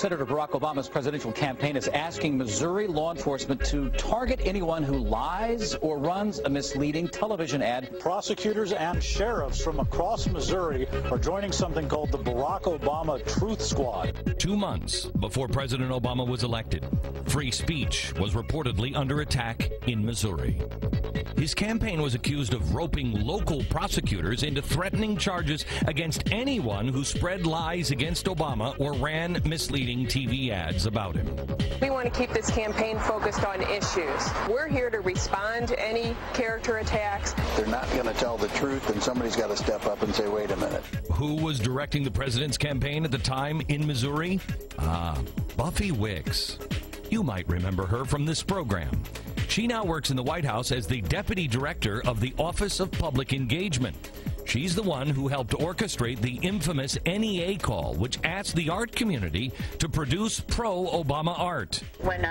Senator Barack Obama's presidential campaign is asking Missouri law enforcement to target anyone who lies or runs a misleading television ad. Prosecutors and sheriffs from across Missouri are joining something called the Barack Obama Truth Squad. 2 months before President Obama was elected, free speech was reportedly under attack in Missouri. His campaign was accused of roping local prosecutors into threatening charges against anyone who spread lies against Obama or ran misleading TV ads about him. We want to keep this campaign focused on issues. We're here to respond to any character attacks. They're not going to tell the truth, and somebody's got to step up and say, wait a minute. Who was directing the president's campaign at the time in Missouri? Buffy Wicks. You might remember her from this program. She now works in the White House as the Deputy Director of the Office of Public Engagement. She's the one who helped orchestrate the infamous NEA call, which asked the art community to produce pro-Obama art. When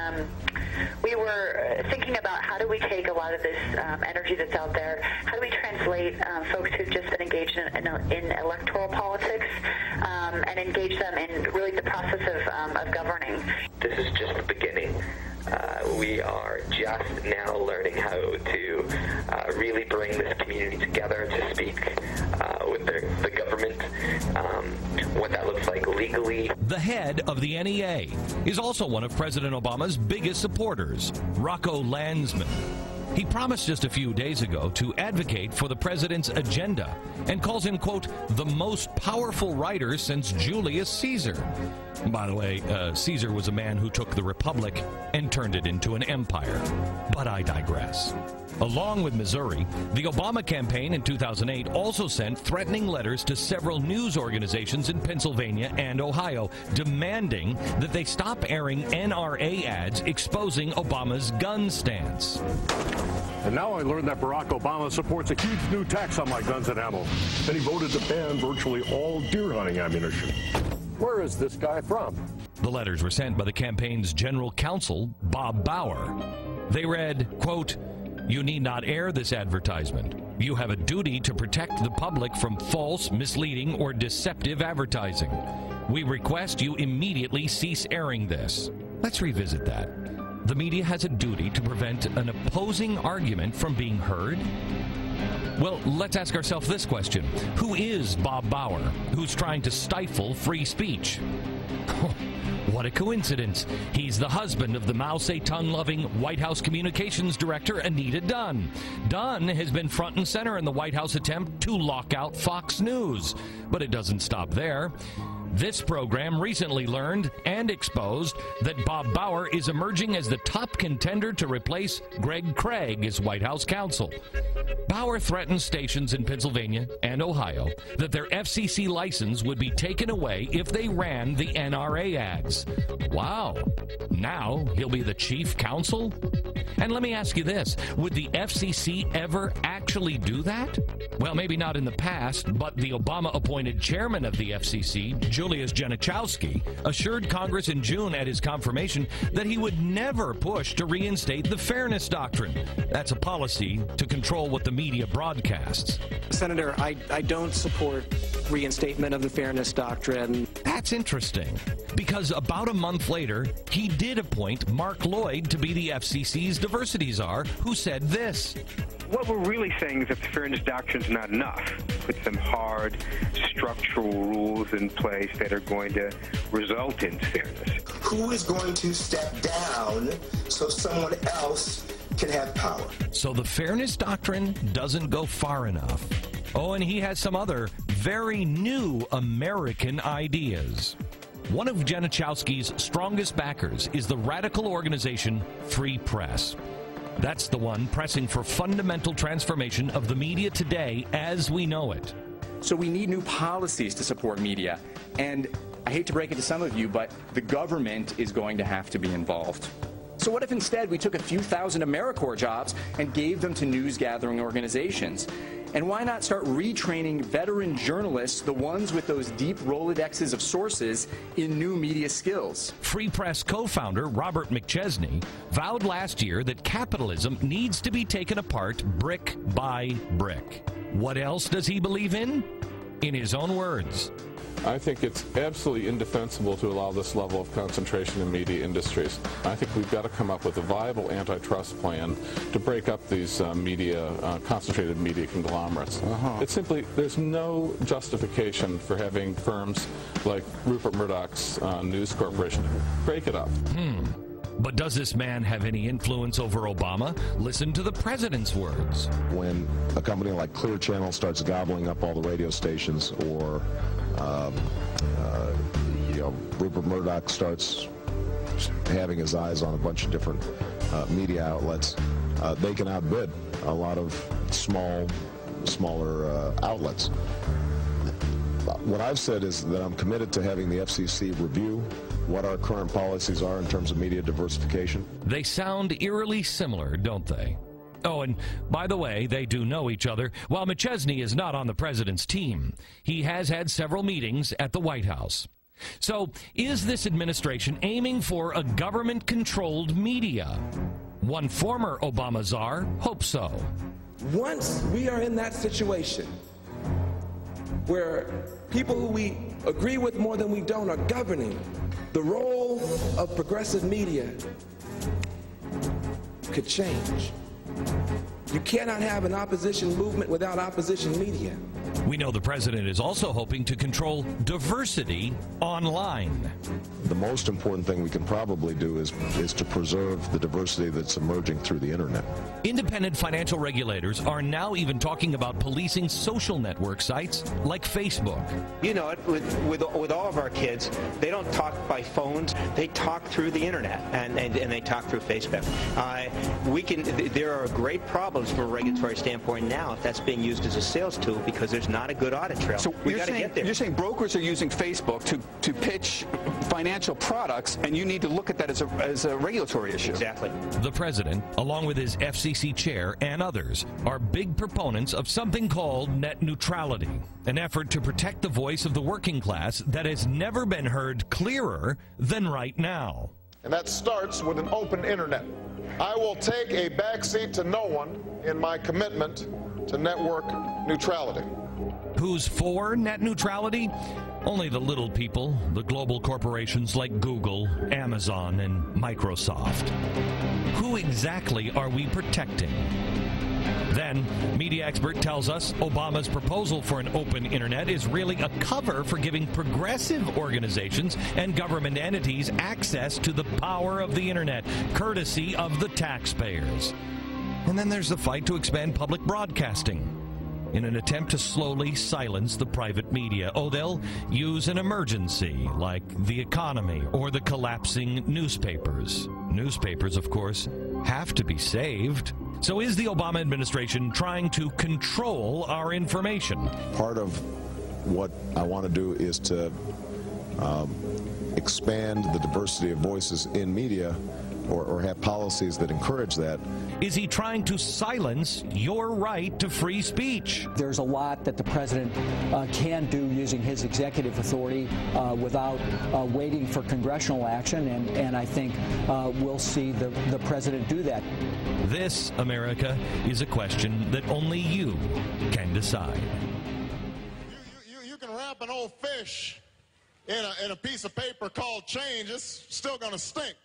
we were thinking about how do we take a lot of this energy that's out there, how do we translate folks who've just been engaged in electoral politics and engage them in really the process of governing. This is just the beginning. We are just now learning how to really bring this community together to speak with the government, what that looks like legally. The head of the NEA is also one of President Obama's biggest supporters, Rocco Landsman. He promised just a few days ago to advocate for the president's agenda and calls him, quote, the most powerful writer since Julius Caesar. By the way, Caesar was a man who took the republic and turned it into an empire. But I digress. Along with Missouri, the Obama campaign in 2008 also sent threatening letters to several news organizations in Pennsylvania and Ohio, demanding that they stop airing NRA ads exposing Obama's gun stance. And now I learned that Barack Obama supports a huge new tax on my guns and ammo. And he voted to ban virtually all deer hunting ammunition. Where is this guy from? The letters were sent by the campaign's general counsel, Bob Bauer. They read, quote, you need not air this advertisement. You have a duty to protect the public from false, misleading, or deceptive advertising. We request you immediately cease airing this. Let's revisit that. The media has a duty to prevent an opposing argument from being heard? Well, let's ask ourselves this question. Who is Bob Bauer, who's trying to stifle free speech? What a coincidence. He's the husband of the Mao Zedong-loving White House Communications Director, Anita Dunn. Dunn has been front and center in the White House attempt to lock out Fox News. But it doesn't stop there. This program recently learned and exposed that Bob Bauer is emerging as the top contender to replace Greg Craig as White House counsel. Bauer threatened stations in Pennsylvania and Ohio that their FCC license would be taken away if they ran the NRA ads. Wow. Now he'll be the chief counsel? And let me ask you this, would the FCC ever actually do that? Well, maybe not in the past, but the Obama-appointed chairman of the FCC, Julius Genachowski, assured Congress in June at his confirmation that he would never push to reinstate the Fairness Doctrine. That's a policy to control what the media broadcasts. Senator, I don't support reinstatement of the Fairness Doctrine. That's interesting, because about a month later, he did appoint Mark Lloyd to be the FCC's diversity czar, who said this. What we're really saying is that the Fairness Doctrine is not enough. Put some hard structural rules in place that are going to result in fairness. Who is going to step down so someone else can have power? So the Fairness Doctrine doesn't go far enough. Oh, and he has some other very new American ideas. One of Genachowski's strongest backers is the radical organization Free Press. That's the one pressing for fundamental transformation of the media today as we know it. So we need new policies to support media. And I hate to break it to some of you, but the government is going to have to be involved. So what if instead we took a few thousand AmeriCorps jobs and gave them to news-gathering organizations? And why not start retraining veteran journalists, the ones with those deep Rolodexes of sources, in new media skills? Free Press co-founder Robert McChesney vowed last year that capitalism needs to be taken apart brick by brick. What else does he believe in? In his own words, I think it's absolutely indefensible to allow this level of concentration in media industries. I think we've got to come up with a viable antitrust plan to break up these concentrated media conglomerates. It's simply, there's no justification for having firms like Rupert Murdoch's News Corporation break it up. But does this man have any influence over Obama? Listen to the president's words. When a company like Clear Channel starts gobbling up all the radio stations, or Rupert Murdoch starts having his eyes on a bunch of different media outlets, they can outbid a lot of smaller outlets. What I've said is that I'm committed to having the FCC review what our current policies are in terms of media diversification. They sound eerily similar, don't they? Oh, and by the way, they do know each other. While McChesney is not on the president's team, he has had several meetings at the White House. So, is this administration aiming for a government-controlled media? One former Obama czar hopes so. Once we are in that situation where people who we agree with more than we don't are governing, the role of progressive media could change. You cannot have an opposition movement without opposition media. We know the president is also hoping to control diversity online. The most important thing we can probably do is to preserve the diversity that's emerging through the internet. Independent financial regulators are now even talking about policing social network sites like Facebook. You know, with all of our kids, they don't talk by phones, they talk through the internet, and they talk through Facebook. There are great problems from a regulatory standpoint now if that's being used as a sales tool, because there's not a good audit trail. So we got to get there. You're saying brokers are using Facebook to pitch financial products, and you need to look at that as a regulatory issue. Exactly. The president, along with his FCC chair and others, are big proponents of something called net neutrality, an effort to protect the voice of the working class that has never been heard clearer than right now. And that starts with an open internet. I will take a backseat to no one in my commitment to network neutrality. Who's for net neutrality? Only the little people, the global corporations like Google, Amazon, and Microsoft. Who exactly are we protecting? Then, media expert tells us Obama's proposal for an open internet is really a cover for giving progressive organizations and government entities access to the power of the internet, courtesy of the taxpayers. And then there's the fight to expand public broadcasting in an attempt to slowly silence the private media. Oh, they'll use an emergency like the economy or the collapsing newspapers. Newspapers, of course, have to be saved. So is the Obama administration trying to control our information? Part of what I want to do is to expand the diversity of voices in media, or have policies that encourage that. Is he trying to silence your right to free speech? There's a lot that the president can do using his executive authority without waiting for congressional action, and I think we'll see the president do that. This, America, is a question that only you can decide. You can wrap an old fish in a piece of paper called change. It's still going to stink.